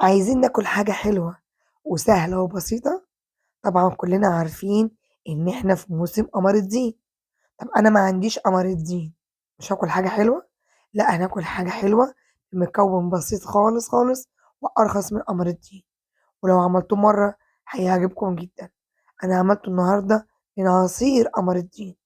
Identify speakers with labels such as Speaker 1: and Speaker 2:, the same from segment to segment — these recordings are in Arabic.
Speaker 1: عايزين ناكل حاجة حلوة وسهلة وبسيطة. طبعًا كلنا عارفين إن إحنا في موسم قمر الدين. طب أنا ما عنديش قمر الدين، مش هاكل حاجة حلوة؟ لأ، هناكل حاجة حلوة بمكون بسيط خالص، خالص وأرخص من قمر الدين، ولو عملتوه مرة هيعجبكم جدًا. أنا عملته النهارده من عصير قمر الدين.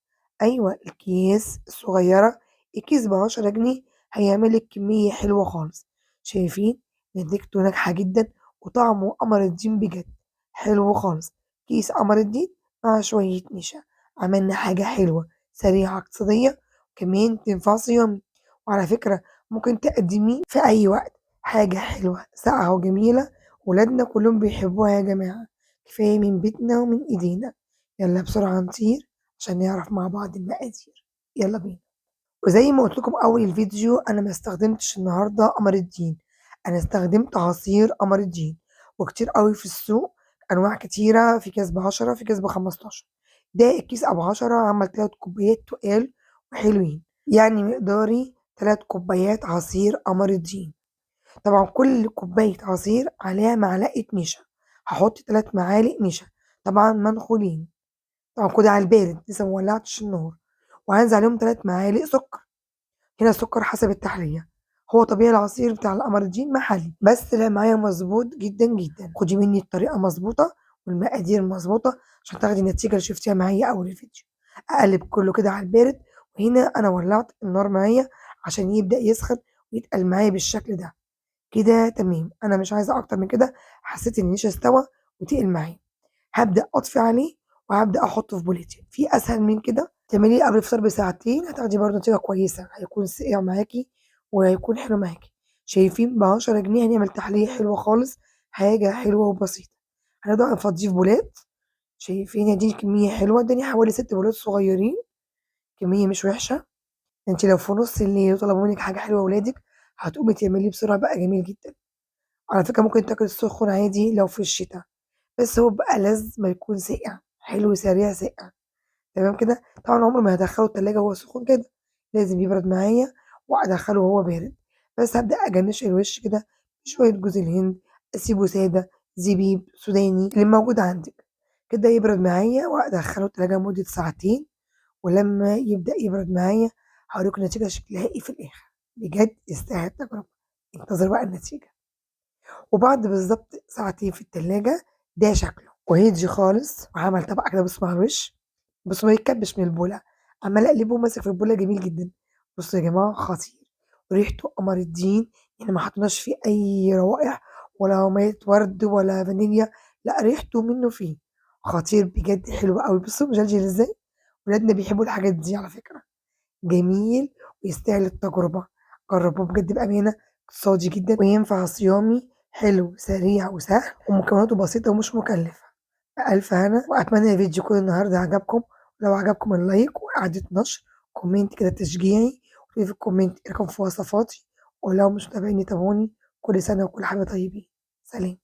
Speaker 1: أيوه، الأكياس الصغيرة، الكيس ب10 جنيه هيعمل لِك كمية حلوة خالص. شايفين؟ نتيجته ناجحة جدًا وطعمه قمر الدين بجد، حلو خالص. كيس قمر الدين مع شوية نشا، عملنا حاجة حلوة سريعة اقتصادية وكمان تنفع صيامي. وعلى فكرة ممكن تقدميه في أي وقت، حاجة حلوة ساقعة وجميلة ولادنا كلّهم بيحبوها يا جماعة. كفاية من بيتنا ومن إيدينا. يالّا بسرعة نطير عشان نعرف مع بعض المقادير. يالّا بينا. وزي ما قُلت لكم أول الفيديو أنا ما استخدمتش النهارده قمر الدين، أنا استخدمت عصير قمر الدين، وكتير أوي في السوق أنواع كتيرة، في كيس ب10 في كيس ب15. ده الكيس أبو 10 عمل 3 كوبايات تُقال وحلوين، يعني مقداري 3 كوبايات عصير قمر الدين. طبعًا كل كوباية عصير عليها معلقة نشا، هاحط 3 معالق نشا طبعًا منخولين، طبعًا كده على البارد لسه ما ولّعتش النار، وهانزل عليهم 3 معالق سكر. هنا السكر حسب التحلية، هو طبيعي العصير بتاع القمردين محلي، بس طلع معايا مضبوط جدًا، جدًا. خدي مني الطريقة مضبوطة والمقادير مضبوطة عشان تاخدي النتيجة اللي شُفتيها معايا أول الفيديو. أقلّب كلّه كده على البارد، وهنا أنا ولّعت النار معايا عشان يبدأ يسخن ويتقل معايا بالشكل ده. كده تمام، أنا مش عايزة أكتر من كده، حسيت إن النشا استوى وتقل معايا. هابدأ أطفي عليه وهابدأ أحطه في بولتين. في أسهل من كده؟ تعمليه قبل الفطار بساعتين هتاخدي برضه نتيجة كويسة، هيكون سقع معاكِ وهيكون حلو معاكِ. شايفين ب10 جنيه هنعمل تحلية حلوة خالص، حاجة حلوة وبسيطة. هنبدأ نفضيه في بولات. شايفين اديني كمية حلوة، اداني حوالي 6 بولات صغيرين، كمية مش وحشة. أنتِ لو في نُص الليل وطلبوا منِك حاجة حلوة ولادِك، هتقومي تعمليه بسرعة بقى جميل جدًا. على فكرة ممكن تاكل السخن عادي لو في الشتا، بس هو بيبقى ألذ ما يكون ساقع، حلو سريع ساقع. تمام كده؟ طبعًا عمري ما هادخّله التلاجة وهو سخن كده، لازم يبرد معايا وأدخّله وهو بارد. بس هابدأ أجنّش الوش كده بشوية جوز الهند، أسيبه سادة، زبيب، سوداني، اللي موجود عندِك. كده يبرد معايا وأدخّله التلاجة لمدة ساعتين، ولمّا يبدأ يبرد معايا هاوريكم النتيجة شكلها إيه في الآخر. بجد يستاهل التجربة. انتظروا بقى النتيجة. وبعد بالضبط ساعتين في التلاجة ده شكله، وهدي خالص وعمل طبقة كده بُصّوا على الوش. بُصّوا ما يتكبّش من البولة، عمّالة أقلبه ماسك في البولة جميل جدًا. بُصّوا يا جماعة خطير، وريحته قمر الدين، يعني ما حطيناش فيه أي روائح ولا مَيّة ورد ولا فانيليا، لأ ريحته منه فيه، خطير بجد حلو أوي. بُصّوا مجلجل إزاي، ولادنا بيحبوا الحاجات دي على فكرة. جميل ويستاهل التجربة. جرّبوه بجد بأمانة، اقتصادي جدًا وينفع صيامي، حلو سريع وسهل ومكوناته بسيطة ومش مكلفة. بألف هنا، وأتمنى الفيديو يكون النهارده عجبكم. ولو عجبكم اللايك وإعادة نشر، كومنت كده تشجيعي، واكتبي في الكومنت إيه رأيكم في وصفاتي. ولو مش متابعيني تابعوني. كل سنة وكل حاجة طيبين. سلام.